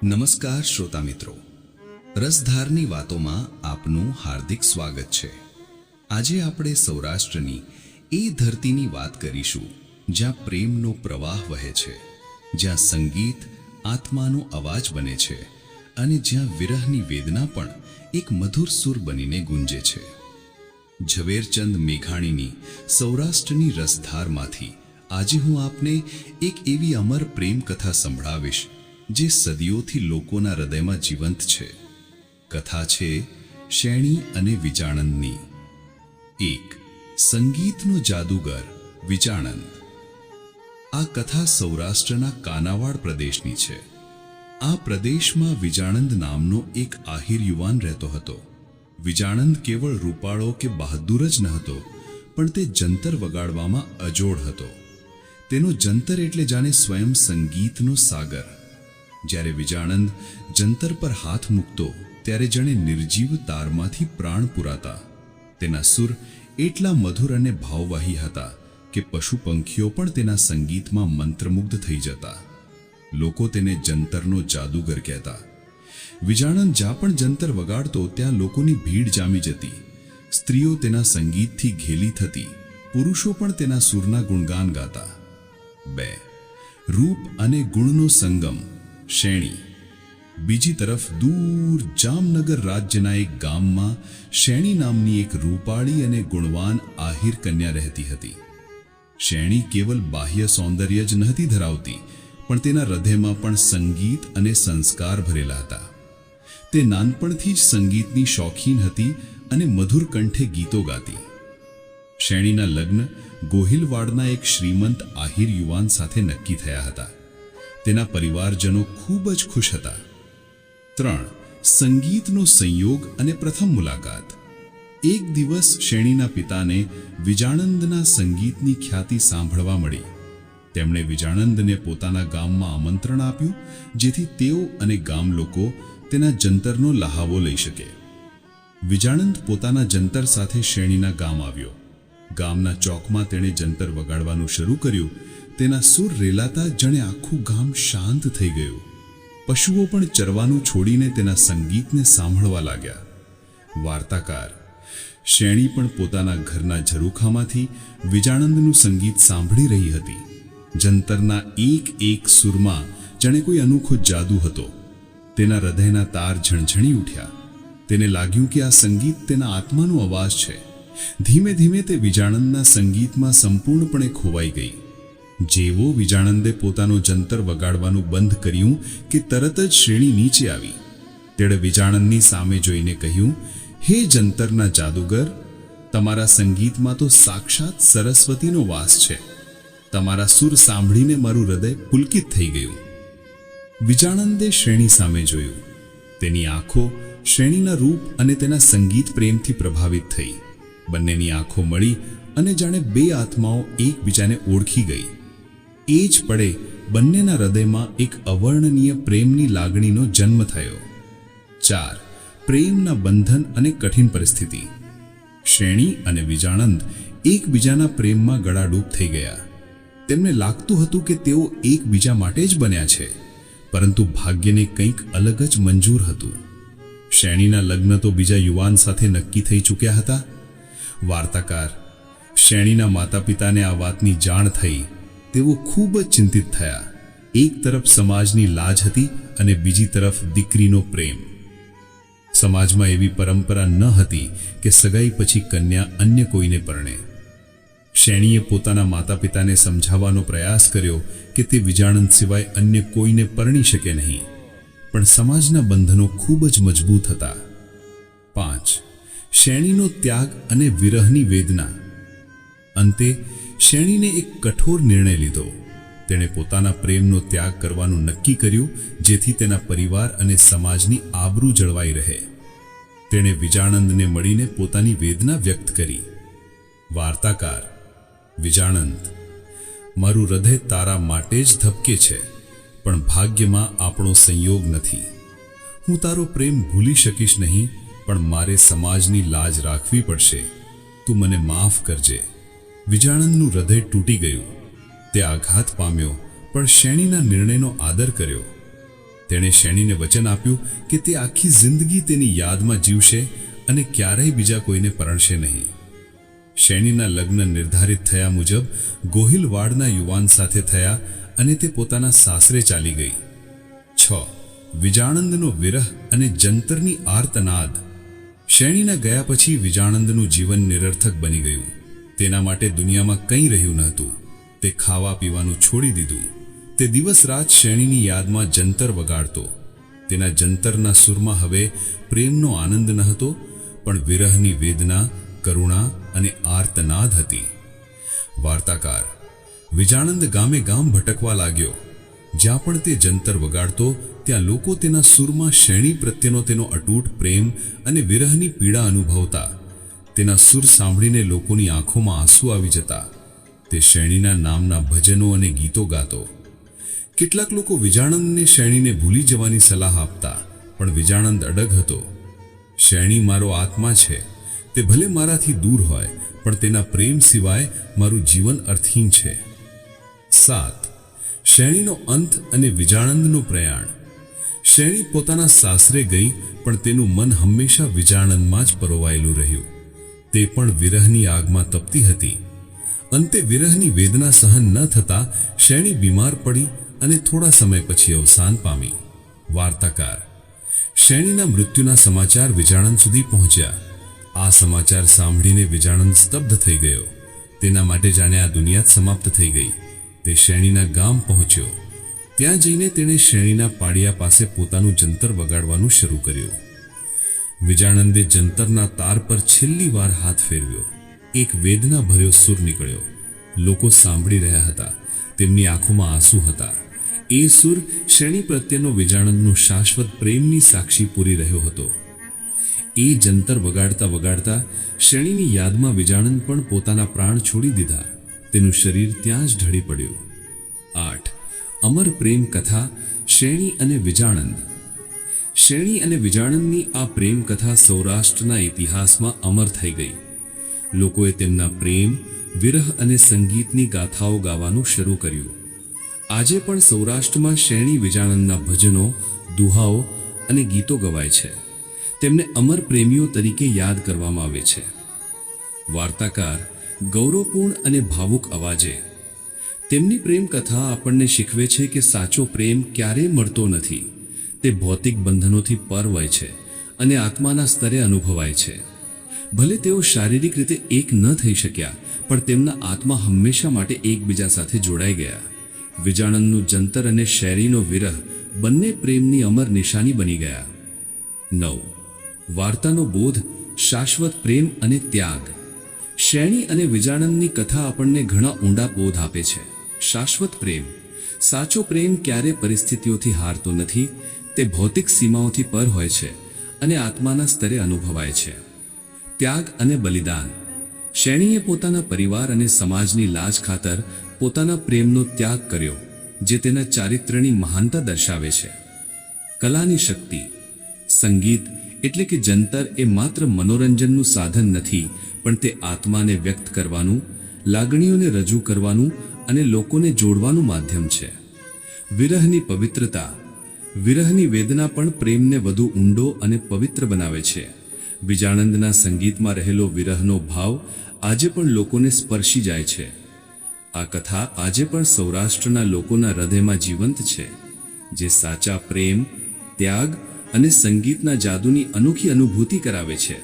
નમસ્કાર શ્રોતા મિત્રો, રસધારની વાતોમાં આપનું હાર્દિક સ્વાગત છે। આજે આપણે સૌરાષ્ટ્રની એ ધરતીની વાત કરીશું જ્યાં પ્રેમનો પ્રવાહ વહે છે, જ્યાં સંગીત આત્માનો અવાજ બને છે અને જ્યાં વિરહની વેદના પણ એક મધુર સુર બનીને ગુંજે છે। ઝવેરચંદ મેઘાણીની સૌરાષ્ટ્રની રસધારમાંથી આજે હું આપને એક એવી અમર પ્રેમ કથા સંભળાવીશ જે સદીઓથી લોકોના હૃદયમાં જીવંત છે। કથા છે શેણી અને વિજાણંદની। એક સંગીતનો જાદુગર વિજાણંદ। આ કથા સૌરાષ્ટ્રના કાનાવાડ પ્રદેશની છે। આ પ્રદેશમાં વિજાણંદ નામનો એક આહિર યુવાન રહેતો હતો। વિજાણંદ કેવળ રૂપાળો કે બહાદુર જ ન હતો, પણ તે જંતર વગાડવામાં અજોડ હતો। તેનો જંતર એટલે જાણે સ્વયં સંગીતનો સાગર। જ્યારે વિજાણંદ જંતર પર હાથ મૂકતો ત્યારે જાણે નિર્જીવ તારમાંથી પ્રાણ પુરાતા। તેના સુર એટલા મધુર અને ભાવવાહી હતા કે પશુ પંખીઓ પણ તેના સંગીતમાં મંત્રમુગ્ધ થઈ જતા। લોકો તેને જંતરનો જાદુગર કહેતા। વિજાણંદ જ્યાં પણ જંતર વગાડતો ત્યાં લોકોની ભીડ જામી જતી। સ્ત્રીઓ તેના સંગીતથી ઘેલી થતી, પુરુષો પણ તેના સુરના ગુણગાન ગાતા। 2 રૂપ અને ગુણનો સંગમ શેણી। બીજી તરફ દૂર જામનગર રાજ્યના એક ગામમાં શેણી નામની એક રૂપાળી અને ગુણવાન આહિર કન્યા રહેતી હતી। શેણી કેવલ બાહ્ય સૌંદર્ય જ નહોતી ધરાવતી, પણ તેના હૃદયમાં પણ સંગીત અને સંસ્કાર ભરેલા હતા। તે નાનપણથી જ સંગીતની શોખીન હતી અને મધુર કંઠે ગીતો ગાતી। શેણીના લગ્ન ગોહિલવાડના એક શ્રીમંત આહિર યુવાન સાથે નક્કી થયા હતા। તેના પરિવારજનો ખૂબ જ ખુશ હતા। 3 સંગીતનો સંયોગ અને પ્રથમ મુલાકાત। એક દિવસ શેણીના પિતાને વિજાણંદના સંગીતની ખ્યાતિ સાંભળવા મળી। તેમણે વિજાણંદને પોતાના ગામમાં આમંત્રણ આપ્યું, જેથી તેઓ અને ગામ લોકો તેના જંતરનો લહાવો લઈ શકે। વિજાણંદ પોતાના જંતર સાથે શેણીના ગામ આવ્યો। ગામના ચોકમાં તેણે જંતર વગાડવાનું શરૂ કર્યું। તેના સુર રેલાતા જાણે આખું ગામ શાંત થઈ ગયું। પશુઓ પણ ચરવાનું છોડીને તેના સંગીતને સાંભળવા લાગ્યા। વાર્તાકાર શેણી પણ પોતાના ઘરના ઝરૂખામાંથી વિજાણંદનું સંગીત સાંભળી રહી હતી। જંતરના એક એક સુરમાં જાણે કોઈ અનોખો જાદુ હતો। તેના હૃદયના તાર ઝણઝણી ઉઠ્યા। તેને લાગ્યું કે આ સંગીત તેના આત્માનો અવાજ છે। ધીમે ધીમે તે વિજાણંદના સંગીતમાં સંપૂર્ણપણે ખોવાઈ ગઈ। જેવો વિજાણંદે પોતાનો જંતર વગાડવાનું બંધ કર્યું કે તરત જ શેણી નીચે આવી। તેણે વિજાણંદની સામે જોઈને કહ્યું, હે જંતરના જાદુગર, તમારા સંગીતમાં તો સાક્ષાત સરસ્વતીનો વાસ છે। તમારા સુર સાંભળીને મારું હૃદય પુલકિત થઈ ગયું। વિજાણંદે શેણી સામે જોયું। તેની આંખો શેણીના રૂપ અને તેના સંગીત પ્રેમથી પ્રભાવિત થઈ। બંનેની આંખો મળી અને જાણે બે આત્માઓ એકબીજાને ઓળખી ગઈ। એ જ પળે બંનેના હૃદયમાં એક અવર્ણનીય પ્રેમની લાગણીનો જન્મ થયો। 4 પ્રેમના બંધન અને કઠિન પરિસ્થિતિ। શેણી અને વિજાણંદ એકબીજાના પ્રેમમાં ગળાડૂબ થઈ ગયા। તેમને લાગતું હતું કે તેઓ એકબીજા માટે જ બન્યા છે, પરંતુ ભાગ્યને કંઈક અલગ જ મંજૂર હતું। શેણીના લગ્ન તો બીજા યુવાન સાથે નક્કી થઈ ચૂક્યા હતા। વાર્તાકાર શેણીના માતા પિતાને આ વાતની જાણ થઈ। તેઓ ખૂબ જ ચિંતિત થયા। એક તરફ સમાજની લાજ હતી અને બીજી તરફ દીકરીનો પ્રેમ। સમાજમાં એવી પરંપરા ન હતી કે સગાઈ પછી કન્યા અન્ય કોઈને પરણે। શેણીએ પોતાના માતા પિતાને સમજાવવાનો પ્રયાસ કર્યો કે તે વિજાણંદ સિવાય અન્ય કોઈને પરણી શકે નહીં, પણ સમાજના બંધનો ખૂબ જ મજબૂત હતા। 5 શેણીનો ત્યાગ અને વિરહની વેદના। અંતે શેણીને એક કઠોર નિર્ણય લીધો। તેણે પોતાના પ્રેમનો ત્યાગ કરવાનું નક્કી કર્યું, જેથી તેના પરિવાર અને સમાજની આબરૂ જળવાઈ રહે। તેણે વિજાણંદને મળીને પોતાની વેદના વ્યક્ત કરી। વાર્તાકાર વિજાણંદ, મારું હૃદય તારા માટે જ ધબકે છે, પણ ભાગ્યમાં આપણો સંયોગ નથી। હું તારો પ્રેમ ભૂલી શકીશ નહીં, પણ મારે સમાજની લાજ રાખવી પડશે। તું મને માફ કરજે। વિજાણંદનું હૃદય તૂટી ગયું। તે આઘાત પામ્યો, પણ શેણીના નિર્ણયનો આદર કર્યો। તેણે શેણીને વચન આપ્યું કે તે આખી જિંદગી તેની યાદમાં જીવશે અને ક્યારેય બીજા કોઈને પરણશે નહીં. શેણીના લગ્ન નિર્ધારિત થયા મુજબ ગોહિલવાડના યુવાન સાથે થયા અને તે પોતાના સાસરે ચાલી ગઈ. 6. વિજાણંદનો વિરહ અને જંતરની આર્તનાદ. શેણીના ગયા પછી વિજાણંદનું જીવન નિરર્થક બની ગયું. તેના માટે દુનિયામાં કંઈ રહ્યું નહોતું. તે ખાવા પીવાનું છોડી દીધું. તે દિવસ રાત શેણીની યાદમાં જંતર વગાડતો. તેના જંતરના સુરમાં હવે પ્રેમનો આનંદ ન હતો, પણ વિરહની વેદના, કરુણા અને આર્તનાદ હતી. વાર્તાકાર: વિજાણંદ ગામે ગામ ભટકવા લાગ્યો. જ્યાં પણ તે જંતર વગાડતો ત્યાં લોકો તેના સુરમાં શેણી પ્રત્યેનો તેનો અતૂટ પ્રેમ અને વિરહની પીડા અનુભવતા. તેના સુર સાંભળીને લોકોની આંખોમાં આંસુ આવી જતા. તે શેણીના નામના ભજનો અને ગીતો ગાતો. કેટલાક લોકો વિજાણંદને શેણીને ભૂલી જવાની સલાહ આપતા, પણ વિજાણંદ અડગ હતો. શેણી મારો આત્મા છે. તે ભલે મારાથી દૂર હોય, પણ તેના પ્રેમ સિવાય મારું જીવન અર્થહીન છે. 7. શેણીનો અંત અને વિજાણંદનું પ્રયાણ. શેણી પોતાના સાસરે ગઈ, પણ તેનું મન હંમેશા વિજાણંદમાં જ પરોવાયેલું રહ્યું. તે પણ વિરહની આગમાં તપતી હતી. અંતે વિરહની વેદના સહન ન થતા શેણી બીમાર પડી અને થોડા સમય પછી અવસાન પામી. વાર્તાકાર: શેણીના મૃત્યુના સમાચાર વિજાણંદ સુધી પહોંચ્યા. આ સમાચાર સાંભળીને વિજાણંદ સ્તબ્ધ થઈ ગયો. તેના માટે જાણે આ દુનિયા જ સમાપ્ત થઈ ગઈ. તે શેણીના ગામ પહોંચ્યો. ત્યાં જઈને તેણે શેણીના પાડિયા પાસે પોતાનું જંતર વગાડવાનું શરૂ કર્યું. વિજાણંદે જંતરના તાર પર છેલ્લી વાર હાથ ફેરવ્યો. એક વેદના ભર્યો સુર નીકળ્યો. લોકો સાંભળી રહ્યા હતા. તેમની આંખોમાં આંસુ હતા. એ સુર શેણી પ્રત્યેનો વિજાણંદનો શાશ્વત પ્રેમની સાક્ષી પૂરી રહ્યો હતો. એ જંતર વગાડતા વગાડતા શેણીની યાદમાં વિજાણંદ પણ પોતાના પ્રાણ છોડી દીધા. તેનું શરીર ત્યાં જ ઢળી પડ્યું. 8. અમર પ્રેમ કથા શેણી અને વિજાણંદ. શેણી અને વિજાણંદની આ પ્રેમ કથા સૌરાષ્ટ્રના ઇતિહાસમાં અમર થઈ ગઈ. લોકોએ તેમના પ્રેમ, વિરહ અને સંગીતની ગાથાઓ ગાવાનું શરૂ કર્યું. આજે પણ સૌરાષ્ટ્રમાં શેણી વિજાણંદના ભજનો, દુહાઓ અને ગીતો ગવાય છે. તેમને અમર પ્રેમીઓ તરીકે યાદ કરવામાં આવે છે. વાર્તાકાર ગૌરવપૂર્ણ અને ભાવુક અવાજે. તેમની પ્રેમ કથા આપણને શીખવે છે કે સાચો પ્રેમ ક્યારેય મળતો નથી. તે ભૌતિક બંધનોથી પર હોય છે અને આત્માના સ્તરે અનુભવાય છે. ભલે તેઓ શારીરિક રીતે એક ન થઈ શક્યા, પણ તેમના આત્મા હંમેશા માટે એકબીજા સાથે જોડાઈ ગયા. વિજાણંદનું જંતર અને શેરીનો વિરહ બંને પ્રેમની અમર નિશાની બની ગયા. 9. વાર્તાનો બોધ શાશ્વત પ્રેમ અને ત્યાગ. શેણી અને વિજાણંદની કથા આપણને ઘણા ઊંડા બોધ આપે છે. શાશ્વત પ્રેમ. સાચો પ્રેમ ક્યારે પરિસ્થિતિઓથી હારતો નથી. તે ભૌતિક સીમાઓથી પર હોય છે અને આત્માના સ્તરે અનુભવાય છે. ત્યાગ અને બલિદાન. શેણીએ પોતાના પરિવાર અને સમાજની લાજ ખાતર પોતાના પ્રેમનો ત્યાગ કર્યો, જે તેના ચારિત્ર્યની મહાનતા દર્શાવે છે. કલાની શક્તિ. સંગીત એટલે કે જંતર એ માત્ર મનોરંજનનું સાધન નથી, પણ તે આત્માને વ્યક્ત કરવાનું, લાગણીઓને રજૂ કરવાનું અને લોકોને જોડવાનું માધ્યમ છે. વિરહની પવિત્રતા. વિરહની વેદના પણ પ્રેમને વધુ ઊંડો અને પવિત્ર બનાવે છે. વિજાણંદના સંગીતમાં રહેલો વિરહનો ભાવ આજે પણ લોકોને સ્પર્શી જાય છે. આ કથા આજે પણ સૌરાષ્ટ્રના લોકોના હૃદયમાં જીવંત છે, જે સાચા પ્રેમ, ત્યાગ અને સંગીતના જાદુની અનોખી અનુભૂતિ કરાવે છે.